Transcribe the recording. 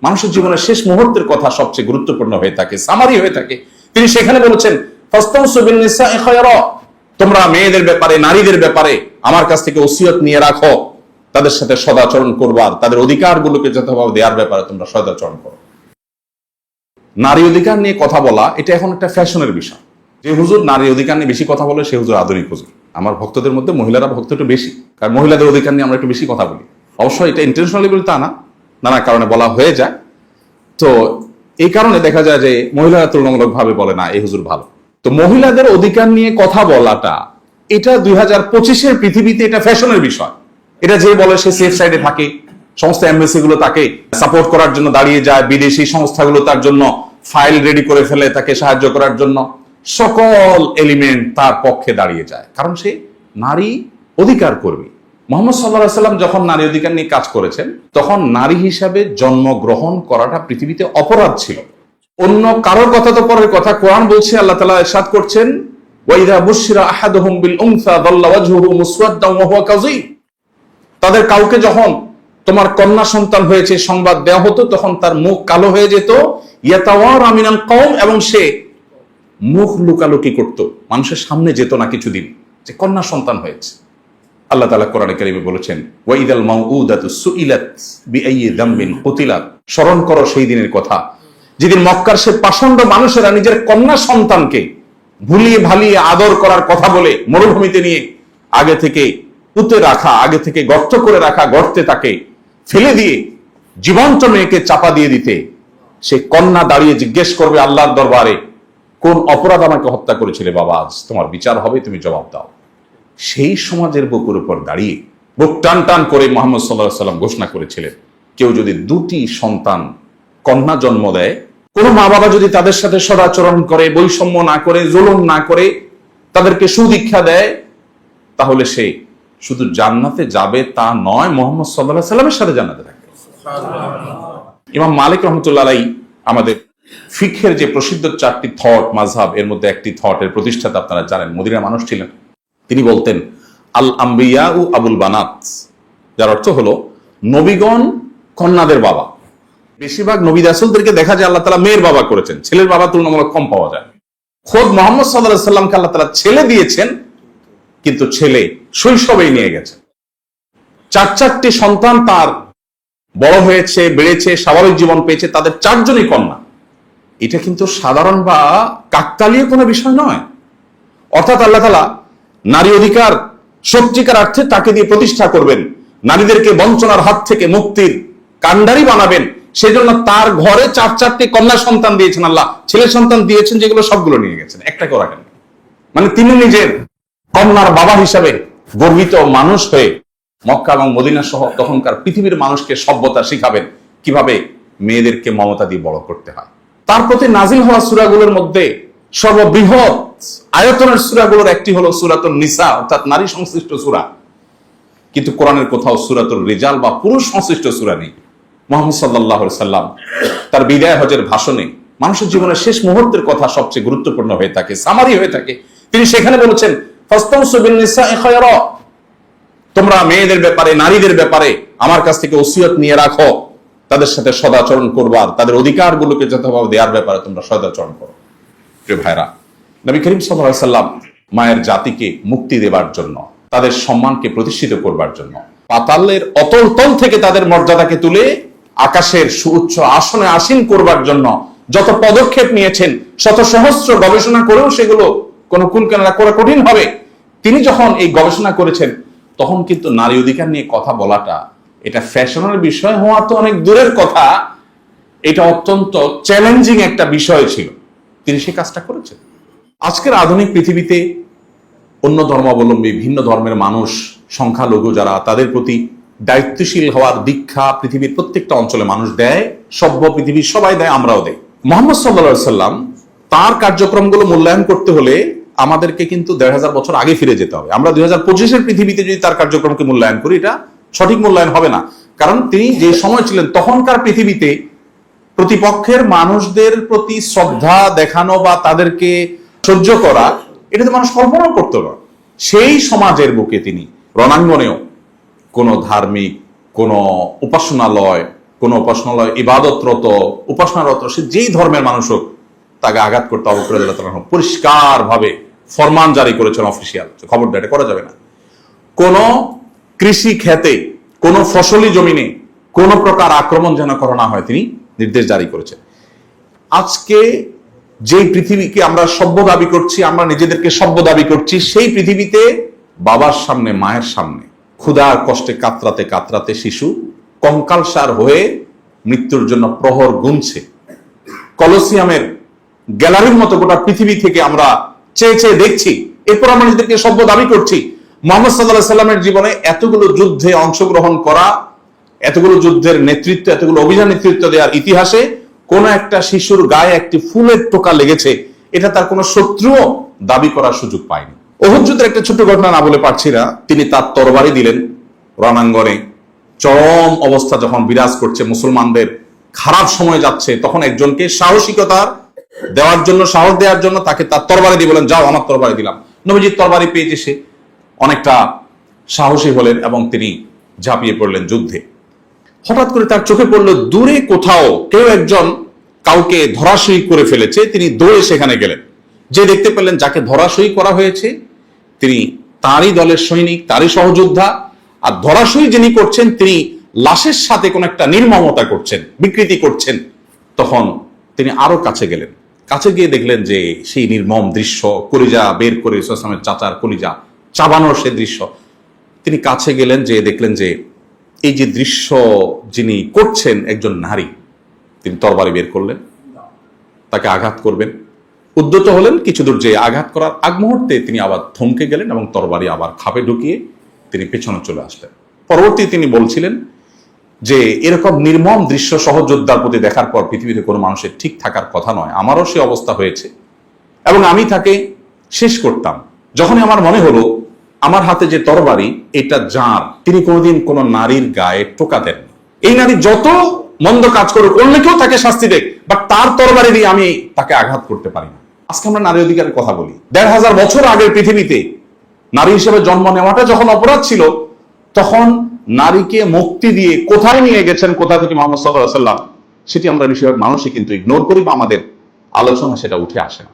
মানুষের জীবনের শেষ মুহূর্তের কথা সবচেয়ে গুরুত্বপূর্ণ হয়ে থাকে, সামারি হয়ে থাকে। তিনি সেখানে বলেছেন, ফাস্তাউসু বিন নিসাই খায়রা, তোমরা মেয়েদের ব্যাপারে, নারীদের ব্যাপারে আমার কাছ থেকে ওসিয়ত নিয়ে রাখো, তাদের সাথে সদাচরণ করবার, তাদের অধিকারগুলোকে যথাভাবে দেওয়ার ব্যাপারে তোমরা সদাচরণ করো। নারী অধিকার নিয়ে কথা বলা এটা এখন একটা ফ্যাশনের বিষয়। যে হুজুর নারী অধিকার নিয়ে বেশি কথা বলে সে হুজুর আধুনিক হুজুর। আমার ভক্তদের মধ্যে মহিলারা ভক্ত একটু বেশি, কারণ মহিলাদের অধিকার নিয়ে আমরা একটু বেশি কথা বলি। অবশ্যই এটা ইন্টেনশনালি বলি তা না, নানা কারণে বলা হয়ে যায়। তো এই কারণে দেখা যায় যে মহিলারা তুলনামূলক ভাবে বলে না এই হুজুর ভালো। তো মহিলাদের অধিকার নিয়ে কথা বলাটা এটা 2025-এর পৃথিবীতে এটা ফ্যাশনের বিষয়। এটা যে বলে সে সেফ সাইডে থাকে, সমস্ত এমবেসি গুলো তাকে সাপোর্ট করার জন্য দাঁড়িয়ে যায়, বিদেশি সংস্থাগুলো তার জন্য ফাইল রেডি করে ফেলে তাকে সাহায্য করার জন্য, সকল এলিমেন্ট তার পক্ষে দাঁড়িয়ে যায়, কারণ সে নারী অধিকার কর্মী। মুহাম্মদ সাল্লাল্লাহু আলাইহি ওয়াসাল্লাম যখন নারী অধিকার নিয়ে কাজ করেছেন তখন নারী হিসাবে জন্মগ্রহণ করাটা পৃথিবীতে অপরাধ ছিল। অন্য কারোর কথা তো পরের কথা, কোরআন বলছে, আল্লাহ তাআলা ইরশাদ করছেন, ওয়াইদা বুশিরা আহাদুহুম বিল উনসা দাল্লা ওয়াজহুহু মুসওয়াদ্দান ওয়া হুয়া কাযীম। তাদের কাউকে যখন তোমার কন্যা সন্তান হয়েছে সংবাদ দেওয়া হতো তখন তার মুখ কালো হয়ে যেত, ইয়াতাওয়ারা মিনাল কওম, এবং সে মুখ লুকালুকি করত, মানুষের সামনে যেত না কিছুদিন যে কন্যা সন্তান হয়েছে। আল্লাহ তাআলা কোরআনে কারিমে বলেছেন, ওয়াইদাল মাউউদাতু সুইলাত বিআইয়ি যামবিন কুতিলাত। স্মরণ করো সেই দিনের কথা যেদিন মক্কার সে পাষণ্ড মানুষেরা নিজের কন্যা সন্তানকে ভুলিয়ে ভালিয়ে আদর করার কথা বলে মরুভূমিতে নিয়ে আগে থেকে পুঁতে রাখা, আগে থেকে গর্ত করে রাখা গর্তে তাকে ফেলে দিয়ে জীবন্ত মেয়েকে চাপা দিয়ে দিতে সে কন্যা দাঁড়িয়ে জিজ্ঞেস করবে আল্লাহর দরবারে, কোন অপরাধ আমাকে হত্যা করেছিলে বাবা, আজ তোমার বিচার হবে, তুমি জবাব দাও। সেই সমাজের বুকের উপর দাঁড়িয়ে বুক টান টান করে মুহাম্মদ সাল্লাল্লাহু আলাইহি ওয়াসাল্লাম ঘোষণা করেছিলেন, কেউ যদি দুটি সন্তান কন্যা জন্ম দেয়, কোন মা বাবা যদি তাদের সাথে সদাচরণ করে, বৈষম্য না করে, জুলুম না করে, তাদেরকে সুদীক্ষা দেয়, তাহলে সে শুধু জান্নাতে যাবে তা নয়, মুহাম্মদ সাল্লাল্লাহু আলাইহি ওয়াসাল্লামের সাথে জান্নাতে থাকবে। ইমাম মালিক রাহমাতুল্লাহ আলাইহি আমাদের ফিকহের যে প্রসিদ্ধ 4টি থট মাযহাব, এর মধ্যে একটি থটের প্রতিষ্ঠাতা আপনারা জানেন, মদিনার মানুষ ছিলেন। তিনি বলতেন, আল আম্বিয়া ও আবুল বানাত, যার অর্থ হলো নবীগণ কন্যাদের বাবা। বেশিরভাগ নবী রাসূলদেরকে দেখা যায় আল্লাহ তাআলা মেয়ের বাবা করেছেন, ছেলের বাবা তুলনামূলক কম পাওয়া যায়। খোদ মুহাম্মদ সাল্লাল্লাহু আলাইহি ওয়াসাল্লামকে আল্লাহ তাআলা ছেলে দিয়েছেন, কিন্তু ছেলে শৈশবেই নিয়ে গেছেন। 4টি সন্তান তার বড় হয়েছে, বেড়েছে, স্বাভাবিক জীবন পেয়েছে, তাদের 4 জনই কন্যা। এটা কিন্তু সাধারণ বা কাকতালীয় কোনো বিষয় নয়। অর্থাৎ আল্লাহ তাআলা নারী অধিকার সত্যিকার অর্থে তাকে দিয়ে প্রতিষ্ঠা করবেন, নারীদেরকে বঞ্চনার হাত থেকে মুক্তির কাণ্ডারি বানাবেন, সেজন্য তার ঘরে 4টি কন্যা সন্তান দিয়েছেন আল্লাহ। ছেলে সন্তান দিয়েছেন যেগুলো সবগুলো নিয়ে গেছেন, একটাকেও রাখেন। মানে তিনি নিজের কন্যার বাবা হিসাবে গর্বিত মানুষ হয়ে মক্কা এবং মদিনা সহ তখনকার পৃথিবীর মানুষকে সভ্যতা শিখাবেন, কিভাবে মেয়েদেরকে মমতা দিয়ে বড় করতে হয়। তার প্রতি নাজিল হওয়া সূরাগুলোর মধ্যে সর্ববৃহৎ আয়তনের সূরাগুলোর একটি হলো সূরাতুন নিসা, অর্থাৎ নারী সংশ্লিষ্ট সূরা। কিন্তু কোরআনের কোথাও সূরাতুর রিজাল বা পুরুষ সংশ্লিষ্ট সূরা নেই। মুহাম্মদ সাল্লাল্লাহু আলাইহি ওয়াসাল্লাম তার বিদায় হজের ভাষণে মানুষের জীবনের শেষ মুহূর্তের কথা সবচেয়ে গুরুত্বপূর্ণ হয়ে থাকে, সামারি হয়ে থাকে। তিনি সেখানে বলেছেন, ফাস্তাউসু বিন নিসাই খায়রা, তোমরা মেয়েদের ব্যাপারে, নারীদের ব্যাপারে আমার কাছ থেকে ওসিয়ত নিয়ে রাখো, তাদের সাথে সদাচরণ করবার, তাদের অধিকারগুলোকে যথাভাবে দেওয়ার ব্যাপারে তোমরা সদাচরণ করো। প্রিয় ভাইরা, নবী করিম সাল্লাল্লাহু আলাইহি ওয়াসাল্লাম মায়ের জাতিকে মুক্তি দেবার জন্য, তাদের সম্মানকে প্রতিষ্ঠিত করবার জন্য, পাতালের অতল তল থেকে তাদের মর্যাদাকে তুলে আকাশের সুউচ্চ আসনে আসীন করবার জন্য যত পদক্ষেপ নিয়েছেন, শত সহস্র গবেষণা করেও সেগুলো কোনো কুলকিনারা করা কঠিন হবে। তিনি যখন এই গবেষণা করেছেন তখন কিন্তু নারী অধিকার নিয়ে কথা বলাটা এটা ফ্যাশনের বিষয় হওয়া তো অনেক দূরের কথা, এটা অত্যন্ত চ্যালেঞ্জিং একটা বিষয় ছিল। তিনি সেই কাজটা করেছেন। আজকের আধুনিক পৃথিবীতে অন্য ধর্মাবলম্বী, ভিন্ন ধর্মের মানুষ, সংখ্যালঘু যারা, তাদের প্রতি দায়িত্বশীল হওয়ার দীক্ষা পৃথিবীর প্রত্যেকটা অঞ্চলে মানুষ দেয়, সভ্য পৃথিবীর সবাই দেয়, আমরাও দেই। মুহাম্মদ সাল্লাল্লাহু আলাইহি ওয়াসাল্লাম তার কার্যক্রমগুলো মূল্যায়ন করতে হলে আমাদেরকে কিন্তু ১৫০০ বছর আগে ফিরে যেতে হবে। আমরা 2025-এর পৃথিবীতে যদি তার কার্যক্রমকে মূল্যায়ন করি, এটা সঠিক মূল্যায়ন হবে না। কারণ তিনি যে সময় ছিলেন তখনকার পৃথিবীতে প্রতিপক্ষের মানুষদের প্রতি শ্রদ্ধা দেখানো বা তাদেরকে সহ্য করা, এটা তো মানুষ কল্পনা করতো না। সেই সমাজের বুকে তিনি রণাঙ্গনেও কোনো ধার্মিক, কোনো উপাসনালয়, কোন উপাসনালয় ইবাদতরত উপাসনারত সে যেই ধর্মের মানুষ হোক তাকে আঘাত করতে আবু হুরায়রা রাদিয়াল্লাহু আনহু পরিষ্কার ভাবে ফরমান জারি করেছেন অফিসিয়াল, খবরদার এটা করা যাবে না। কোন কৃষি ক্ষেতে কোন ফসলি জমিনে কোন প্রকার আক্রমণ যেন করা না হয় তিনি নির্দেশ জারি করেছেন। আজকে যেই পৃথিবীকে আমরা সভ্য দাবি করছি, আমরা নিজেদেরকে সভ্য দাবি করছি, সেই পৃথিবীতে বাবার সামনে মায়ের সামনে ক্ষুধার কষ্টে কাতরাতে কাতরাতে শিশু কঙ্কালসার হয়ে মৃত্যুর জন্য প্রহর গুনছে। কলোসিয়ামের গ্যালারির মতো গোটা পৃথিবী থেকে আমরা চেয়ে চেয়ে দেখছি, এরপর আমরা নিজেদেরকে সভ্য দাবি করছি। মুহাম্মদ সাল্লাল্লাহু আলাইহি সাল্লামের জীবনে এতগুলো যুদ্ধে অংশগ্রহণ করা, এতগুলো যুদ্ধের নেতৃত্ব, এতগুলো অভিযান নেতৃত্ব দেওয়ার ইতিহাসে কোন একটা শিশুর গায়ে একটি ফুলের টোকা লেগেছে এটা তার কোনো শত্রুও দাবি করার সুযোগ পায়নি। উহুদ যুদ্ধের একটা ছোট্ট ঘটনা না বলে পারছি না। তিনি তার তরবারি দিলেন রণাঙ্গনে, চরম অবস্থা যখন বিরাজ করছে, মুসলমানদের খারাপ সময় যাচ্ছে, তখন একজনকে সাহসিকতার দেওয়ার জন্য, সাহস দেওয়ার জন্য তাকে তার তরবারি দিয়ে বলেন, যাও আমার তরবারি দিলাম। নবীজির তরবারি পেয়েছে সে অনেকটা সাহসী হলেন এবং তিনি ঝাঁপিয়ে পড়লেন যুদ্ধে। হঠাৎ করে তার চোখে পড়লো দূরে কোথাও কেউ একজন কাউকে ধরাশয়ী করে ফেলেছে। তিনি দৌড়ে সেখানে গেলেন, যে দেখতে পেলেন যাকে ধরাশয়ী করা হয়েছে তিনি তারই দলের সৈনিক, তারই সহযোদ্ধা, আর ধরাশয়ী যিনি করছেন তিনি লাশের সাথে কোন একটা নির্মমতা করছেন, বিকৃতি করছেন। তখন তিনি আরো কাছে গেলেন, কাছে গিয়ে দেখলেন যে সেই নির্মম দৃশ্য, কলিজা বের করে ইসলামের চাচার কলিজা চাবানোর সে দৃশ্য। তিনি কাছে গেলেন, যে দেখলেন যে এই যে দৃশ্য যিনি করছেন একজন নারী। তিনি তরবারি বের করলেন, তাকে আঘাত করবেন, উদ্যত হলেন। কিছু দূর যে আঘাত করার আগ মুহূর্তে তিনি আবার থমকে গেলেন এবং তরবারি আবার খাপে ঢুকিয়ে তিনি পেছনে চলে আসলেন। পরবর্তী তিনি বলছিলেন যে এরকম নির্মম দৃশ্য সহযোদ্ধার প্রতি দেখার পর পৃথিবীতে কোনো মানুষের ঠিক থাকার কথা নয়। আমারও সে অবস্থা হয়েছে এবং আমি তাকে শেষ করতাম। যখনই আমার মনে হলো আমার হাতে যে তরবারি এটা যার, তিনি কোনোদিন কোনো নারীর গায়ে টোকা দেননি। এই নারী যত মন্দ কাজ করুক, অন্য কেউ তাকে শাস্তি দেখ, বাট তার তরবারি দিয়ে আমি তাকে আঘাত করতে পারি না। আজকে আমরা নারী অধিকারের কথা বলি। ১৫০০ বছর আগের পৃথিবীতে নারী হিসেবে জন্ম নেওয়াটা যখন অপরাধ ছিল, তখন নারীকে মুক্তি দিয়ে কোথায় নিয়ে গেছেন, কোথা থেকে মুহাম্মদ সাল্লাল্লাহু আলাইহি ওয়াসাল্লাম, সেটি আমরা বেশিরভাগ মানুষই কিন্তু ইগনোর করি বা আমাদের আলোচনা সেটা উঠে আসে না।